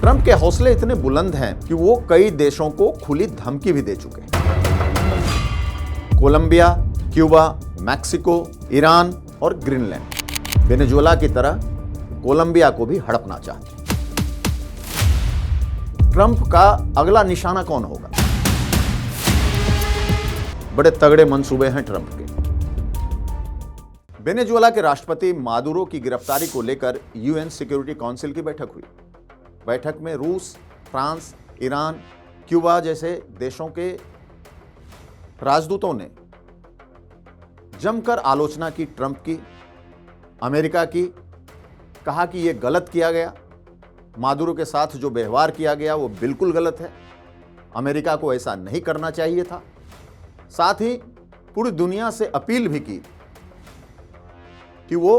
Trump के हौसले इतने बुलंद हैं कि वो कई देशों को खुली धमकी भी दे चुके हैं। कोलंबिया, क्यूबा, मैक्सिको, ईरान और ग्रीनलैंड वेनेजुएला की तरह कोलंबिया को भी हड़पना चाहते हैं। ट्रंप का अगला निशाना कौन होगा? बड़े तगड़े मंसूबे हैं ट्रंप के। वेनेजुएला के राष्ट्रपति मादुरो की गिरफ्तारी को लेकर यूएन सिक्योरिटी काउंसिल की बैठक हुई। बैठक में रूस, फ्रांस, ईरान, क्यूबा जैसे देशों के राजदूतों ने जमकर आलोचना की ट्रंप की, अमेरिका की। कहा कि यह गलत किया गया, मादुरो के साथ जो व्यवहार किया गया वो बिल्कुल गलत है, अमेरिका को ऐसा नहीं करना चाहिए था। साथ ही पूरी दुनिया से अपील भी की कि वो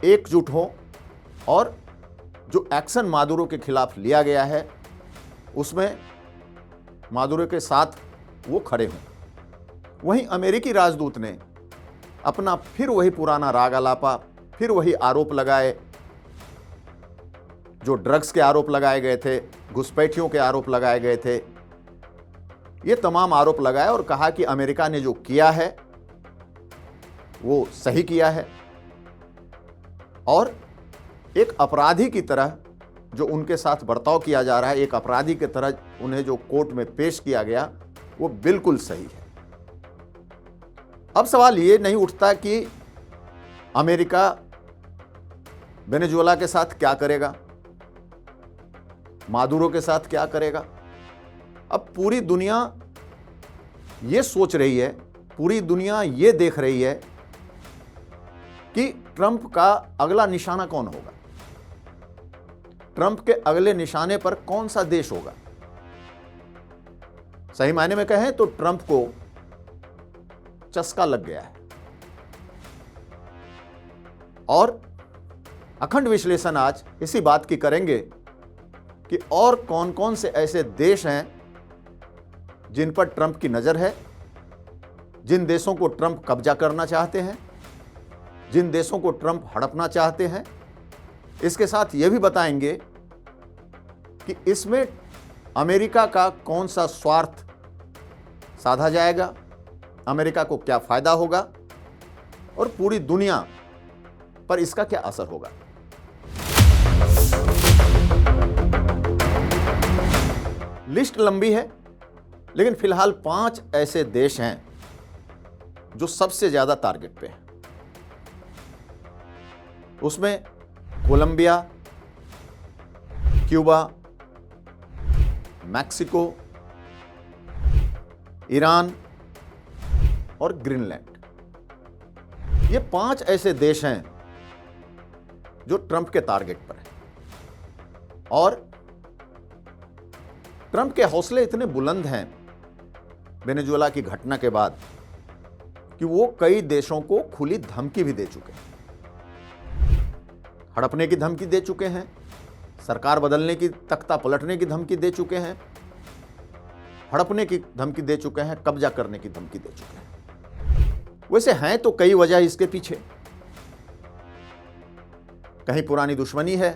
एकजुट हो और जो एक्शन मादुरो के खिलाफ लिया गया है उसमें मादुरो के साथ वो खड़े हों। वहीं अमेरिकी राजदूत ने अपना फिर वही पुराना राग अलापा, फिर वही आरोप लगाए, जो ड्रग्स के आरोप लगाए गए थे, घुसपैठियों के आरोप लगाए गए थे, ये तमाम आरोप लगाए और कहा कि अमेरिका ने जो किया है वो सही किया है और एक अपराधी की तरह जो उनके साथ बर्ताव किया जा रहा है, एक अपराधी की तरह उन्हें जो कोर्ट में पेश किया गया वो बिल्कुल सही है। अब सवाल ये नहीं उठता कि अमेरिका वेनेजुएला के साथ क्या करेगा, मादुरो के साथ क्या करेगा। अब पूरी दुनिया ये सोच रही है, पूरी दुनिया ये देख रही है कि ट्रंप का अगला निशाना कौन होगा, ट्रंप के अगले निशाने पर कौन सा देश होगा। सही मायने में कहें तो ट्रंप को चस्का लग गया है और अखंड विश्लेषण आज इसी बात की करेंगे कि और कौन कौन से ऐसे देश हैं जिन पर ट्रंप की नजर है, जिन देशों को ट्रंप कब्जा करना चाहते हैं, जिन देशों को ट्रंप हड़पना चाहते हैं। इसके साथ यह भी बताएंगे कि इसमें अमेरिका का कौन सा स्वार्थ साधा जाएगा, अमेरिका को क्या फायदा होगा और पूरी दुनिया पर इसका क्या असर होगा। लिस्ट लंबी है लेकिन फिलहाल 5 ऐसे देश हैं जो सबसे ज्यादा टारगेट पे हैं। उसमें कोलंबिया, क्यूबा, मैक्सिको, ईरान और ग्रीनलैंड। ये 5 ऐसे देश हैं जो ट्रंप के टारगेट पर हैं और ट्रंप के हौसले इतने बुलंद हैं वेनेजुएला की घटना के बाद कि वो कई देशों को खुली धमकी भी दे चुके हैं। हड़पने की धमकी दे चुके हैं, सरकार बदलने की, तख्ता पलटने की धमकी दे चुके हैं, हड़पने की धमकी दे चुके हैं, कब्जा करने की धमकी दे चुके हैं। वैसे हैं तो कई वजह इसके पीछे। कहीं पुरानी दुश्मनी है,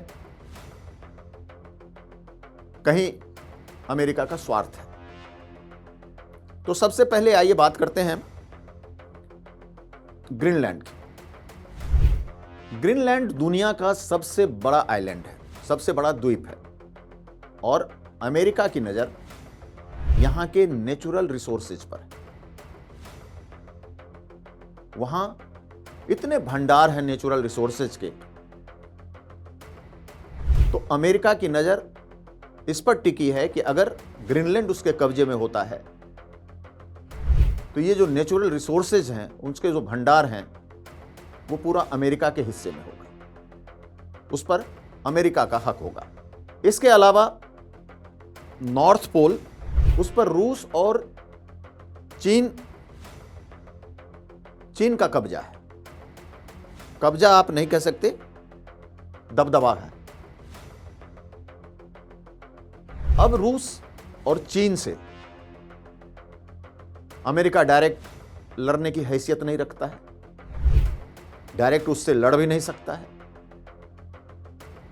कहीं अमेरिका का स्वार्थ है। तो सबसे पहले आइए बात करते हैं ग्रीनलैंड की। ग्रीनलैंड दुनिया का सबसे बड़ा आइलैंड है, सबसे बड़ा द्वीप है और अमेरिका की नजर यहां के नेचुरल रिसोर्सेज पर है। वहां इतने भंडार हैं नेचुरल रिसोर्सेज के, तो अमेरिका की नजर इस पर टिकी है कि अगर ग्रीनलैंड उसके कब्जे में होता है तो ये जो नेचुरल रिसोर्सेज हैं, उसके जो भंडार हैं, वो पूरा अमेरिका के हिस्से में होगा, उस पर अमेरिका का हक होगा। इसके अलावा नॉर्थ पोल, उस पर रूस और चीन का कब्जा है। कब्जा आप नहीं कह सकते, दबदबा है। अब रूस और चीन से अमेरिका डायरेक्ट लड़ने की हैसियत नहीं रखता है, डायरेक्ट उससे लड़ भी नहीं सकता है।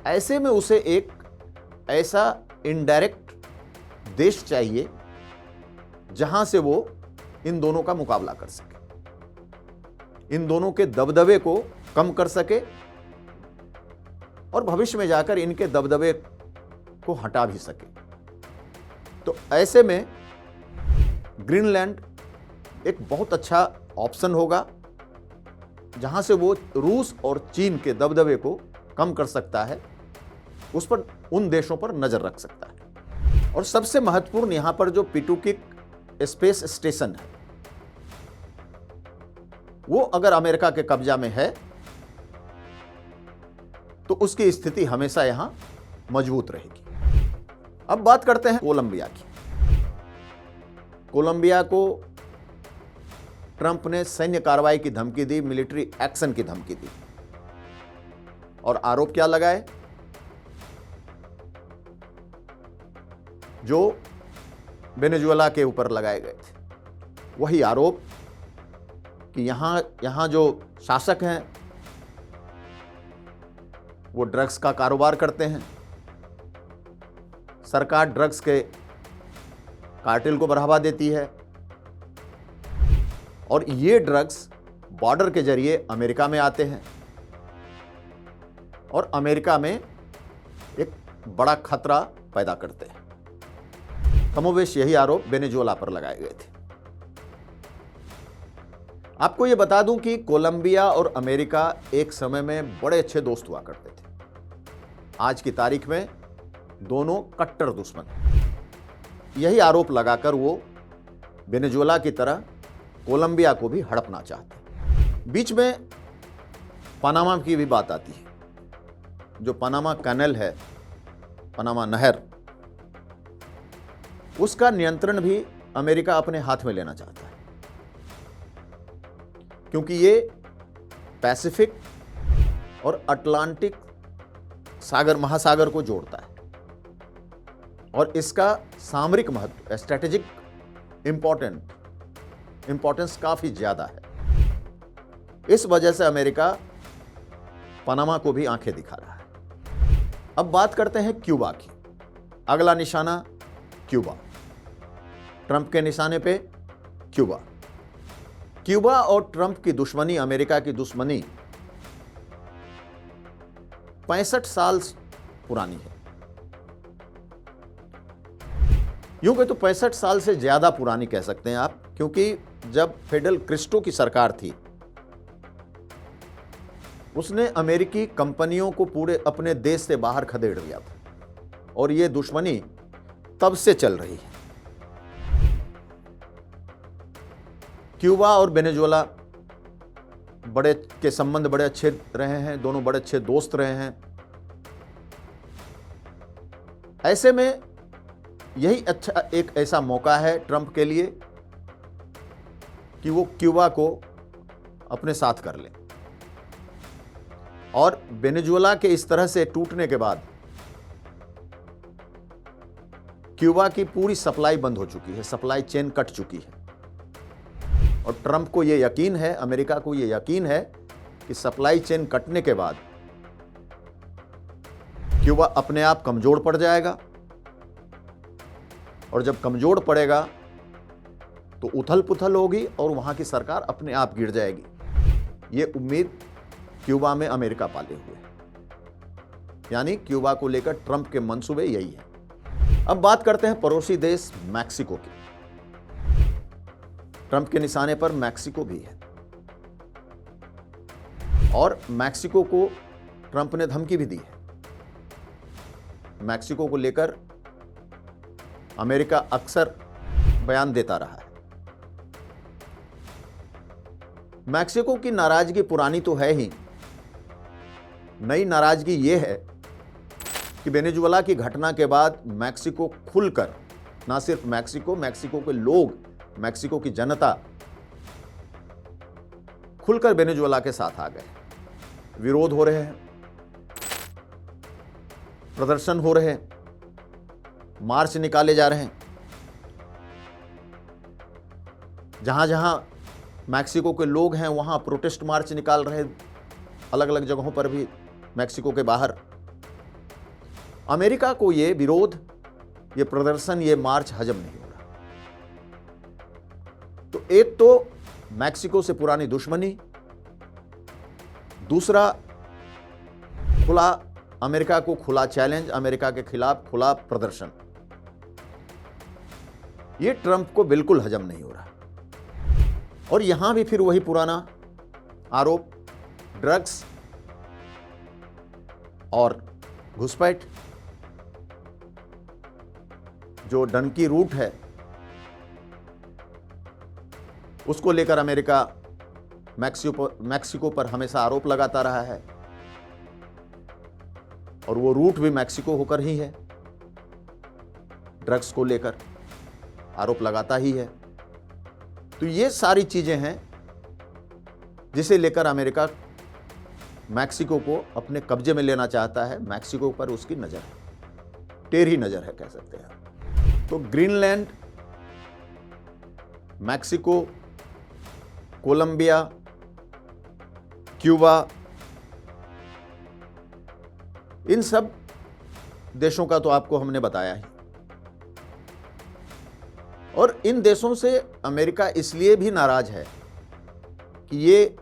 ऐसे में उसे एक ऐसा इनडायरेक्ट देश चाहिए जहां से वो इन दोनों का मुकाबला कर सके, इन दोनों के दबदबे को कम कर सके और भविष्य में जाकर इनके दबदबे को हटा भी सके। तो ऐसे में ग्रीनलैंड एक बहुत अच्छा ऑप्शन होगा जहां से वो रूस और चीन के दबदबे को कम कर सकता है, उस पर उन देशों पर नजर रख सकता है। और सबसे महत्वपूर्ण यहां पर जो पिटुकिक स्पेस स्टेशन है, वो अगर अमेरिका के कब्जा में है तो उसकी स्थिति हमेशा यहां मजबूत रहेगी। अब बात करते हैं कोलंबिया की। कोलंबिया को ट्रंप ने सैन्य कार्रवाई की धमकी दी, मिलिट्री एक्शन की धमकी दी और आरोप क्या लगाए? जो वेनेजुएला के ऊपर लगाए गए थे, वही आरोप कि यहां जो शासक हैं वो ड्रग्स का कारोबार करते हैं, सरकार ड्रग्स के कार्टेल को बढ़ावा देती है और ये ड्रग्स बॉर्डर के जरिए अमेरिका में आते हैं और अमेरिका में एक बड़ा खतरा पैदा करते हैं। कमोवेश यही आरोप वेनेजुएला पर लगाए गए थे। आपको यह बता दूं कि कोलंबिया और अमेरिका एक समय में बड़े अच्छे दोस्त हुआ करते थे। आज की तारीख में दोनों कट्टर दुश्मन हैं। यही आरोप लगाकर वो वेनेजुएला की तरह कोलंबिया को भी हड़पना चाहते हैं। बीच में पनामा की भी बात आती है। जो पनामा कैनाल है, पनामा नहर, उसका नियंत्रण भी अमेरिका अपने हाथ में लेना चाहता है, क्योंकि ये पैसिफिक और अटलांटिक सागर महासागर को जोड़ता है और इसका सामरिक महत्व, स्ट्रेटेजिक इंपॉर्टेंस काफी ज्यादा है। इस वजह से अमेरिका पनामा को भी आंखें दिखा रहा है। अब बात करते हैं क्यूबा की। अगला निशाना क्यूबा, ट्रंप के निशाने पे क्यूबा। क्यूबा और ट्रंप की दुश्मनी, अमेरिका की दुश्मनी 65 साल पुरानी है। यूं कहे तो 65 साल से ज्यादा पुरानी कह सकते हैं आप, क्योंकि जब फिडेल क्रिस्टो की सरकार थी, उसने अमेरिकी कंपनियों को पूरे अपने देश से बाहर खदेड़ दिया था और यह दुश्मनी तब से चल रही है। क्यूबा और वेनेजुएला बड़े के संबंध बड़े अच्छे रहे हैं, दोनों बड़े अच्छे दोस्त रहे हैं। ऐसे में यही अच्छा एक ऐसा मौका है ट्रंप के लिए कि वो क्यूबा को अपने साथ कर ले। और वेनेजुएला के इस तरह से टूटने के बाद क्यूबा की पूरी सप्लाई बंद हो चुकी है, सप्लाई चेन कट चुकी है और ट्रंप को यह यकीन है, अमेरिका को यह यकीन है कि सप्लाई चेन कटने के बाद क्यूबा अपने आप कमजोर पड़ जाएगा और जब कमजोर पड़ेगा तो उथल पुथल होगी और वहां की सरकार अपने आप गिर जाएगी। ये उम्मीद क्यूबा में अमेरिका पाले हुए है, यानी क्यूबा को लेकर ट्रंप के मंसूबे यही है। अब बात करते हैं पड़ोसी देश मैक्सिको की। ट्रंप के निशाने पर मैक्सिको भी है और मैक्सिको को ट्रंप ने धमकी भी दी है। मैक्सिको को लेकर अमेरिका अक्सर बयान देता रहा है। मैक्सिको की नाराजगी पुरानी तो है ही, नई नाराजगी यह है कि वेनेजुएला की घटना के बाद मैक्सिको खुलकर, ना सिर्फ मैक्सिको के लोग, मैक्सिको की जनता खुलकर वेनेजुएला के साथ आ गए। विरोध हो रहे हैं, प्रदर्शन हो रहे हैं, मार्च निकाले जा रहे हैं। जहां जहां मैक्सिको के लोग हैं वहां प्रोटेस्ट मार्च निकाल रहे हैं, अलग अलग जगहों पर भी मैक्सिको के बाहर। अमेरिका को ये विरोध, ये प्रदर्शन, ये मार्च हजम नहीं हो रहा। तो एक तो मैक्सिको से पुरानी दुश्मनी, दूसरा खुला अमेरिका को खुला चैलेंज, अमेरिका के खिलाफ खुला प्रदर्शन, ये ट्रंप को बिल्कुल हजम नहीं हो रहा। और यहां भी फिर वही पुराना आरोप, ड्रग्स और घुसपैठ, जो डनकी रूट है उसको लेकर अमेरिका मैक्सिको पर हमेशा आरोप लगाता रहा है, और वो रूट भी मैक्सिको होकर ही है। ड्रग्स को लेकर आरोप लगाता ही है। तो ये सारी चीजें हैं जिसे लेकर अमेरिका मैक्सिको को अपने कब्जे में लेना चाहता है। मैक्सिको पर उसकी नजर है, टेढ़ी नजर है कह सकते हैं। तो ग्रीनलैंड, मैक्सिको, कोलंबिया, क्यूबा, इन सब देशों का तो आपको हमने बताया ही। और इन देशों से अमेरिका इसलिए भी नाराज है कि ये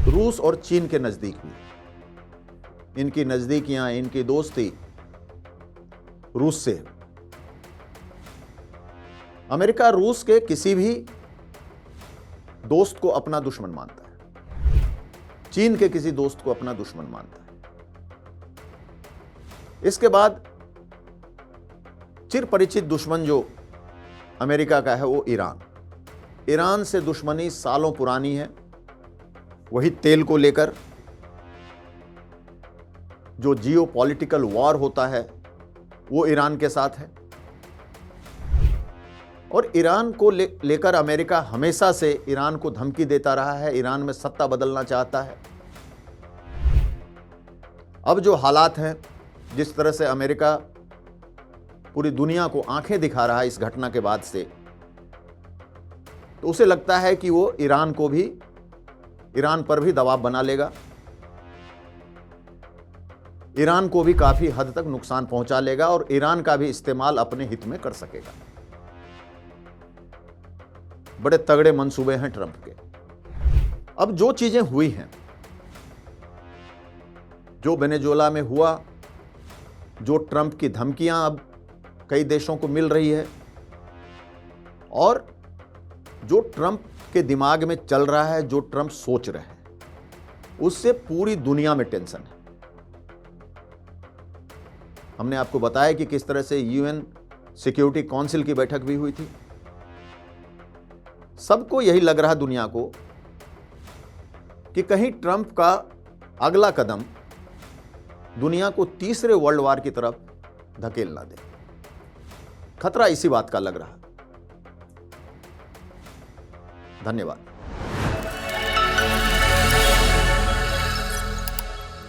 रूस और चीन के नजदीक भी, इनकी नजदीकियां, इनकी दोस्ती रूस से है। अमेरिका रूस के किसी भी दोस्त को अपना दुश्मन मानता है, चीन के किसी दोस्त को अपना दुश्मन मानता है। इसके बाद चिर परिचित दुश्मन जो अमेरिका का है वो ईरान। ईरान से दुश्मनी सालों पुरानी है, वही तेल को लेकर जो जियोपॉलिटिकल वॉर होता है वो ईरान के साथ है। और ईरान को लेकर अमेरिका हमेशा से ईरान को धमकी देता रहा है, ईरान में सत्ता बदलना चाहता है। अब जो हालात हैं, जिस तरह से अमेरिका पूरी दुनिया को आंखें दिखा रहा है इस घटना के बाद से, तो उसे लगता है कि वो ईरान पर भी दबाव बना लेगा, ईरान को भी काफी हद तक नुकसान पहुंचा लेगा और ईरान का भी इस्तेमाल अपने हित में कर सकेगा। बड़े तगड़े मंसूबे हैं ट्रंप के। अब जो चीजें हुई हैं, जो वेनेजुएला में हुआ, जो ट्रंप की धमकियां अब कई देशों को मिल रही है, और जो ट्रंप के दिमाग में चल रहा है, जो ट्रंप सोच रहे हैं, उससे पूरी दुनिया में टेंशन है। हमने आपको बताया कि किस तरह से यूएन सिक्योरिटी काउंसिल की बैठक भी हुई थी। सबको यही लग रहा दुनिया को कि कहीं ट्रंप का अगला कदम दुनिया को तीसरे वर्ल्ड वॉर की तरफ धकेल ना दे। खतरा इसी बात का लग रहा। धन्यवाद।